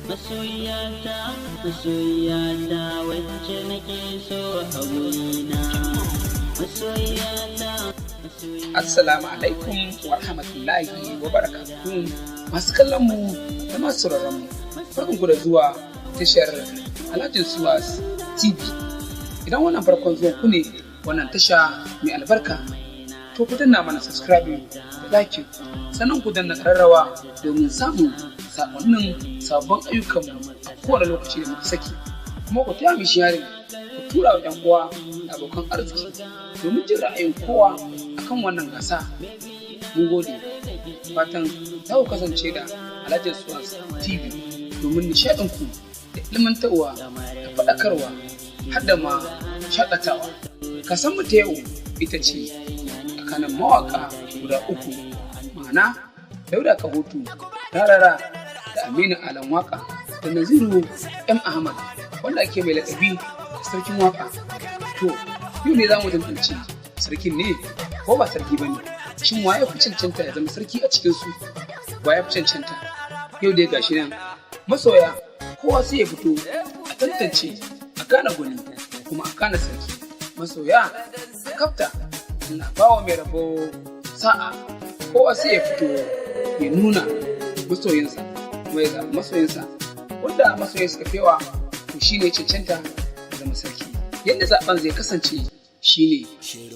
masoyata wacce nake so a gurina masoyata. Assalamu alaikum wa rahmatullahi wa barakatuhu masu kallon mu da masu sauraron mu. Barkanku da zuwa tashar Alhajin Suwas TV. Idan wannan farkon zuwan ku ne wannan tasha mai albarka, to ku danna mana subscribe da like, sannan ku danna kararrawa domin samun sakonnin sabon ayyukanmu a kowane lokaci da muka saki. Kuma ku taya mu sharing, ku tura wa 'yan uwa da abokan arziki domin jin ra'ayin kowa akan wannan gasa. Mun gode, fatan za ku kasance da Alhajin Suwas TV domin nishaɗinku da ilmantarwa da faɗakarwa har da ma shaƙatawa. Kasan mu ta yau ita ce tsakanin mawaka guda uku, ma'ana Dauda Kahutu, Rara da Aminu Alan Waka da Naziru Ahmad wanda ake mai laƙabi da sarkin waka. To, yau ne za mu tantance sarkin ne ko ba sarki ba ne? Shin waye fi cancanta ya zama sarki a cikinsu? Waye fi cancanta? Yau dai gashi nan masoya kowa sai ya fito a tantance, a gane gwani kuma a gane sarki. Masoya kafta na bawa mai rabo sa'a, kowa sai ya fito ya nuna masoyinsa kuma ya zaɓi masoyinsa wanda masoyinsa kafewa to shine cancanta da zama sarki. Yadda zaɓen zai kasance shine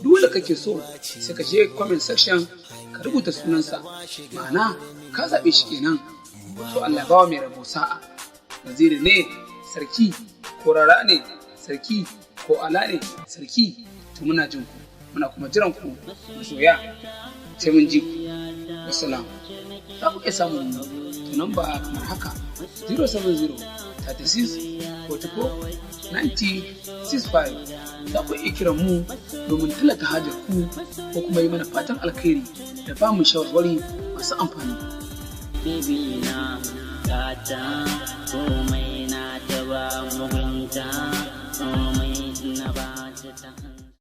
duk wanda kake so sai ka je comment section ka rubuta sunansa, ma'ana ka zaɓe shi kenan. To Allah bawa mai rabo sa'a. Naziru ne sarki ko Rara ne sarki ko Alah ne sarki? To muna jin ku, muna kuma jiran ku masoya, sai mun ji ku. Wassalam. Za ku iya samun mu to namba kamar haka 070 36 44 90 65. Za ku iya kiran mu domin tallata hajar ku ko kuma yi mana fatan alkhairi da ba mu shawarwari masu amfani. Baby na gata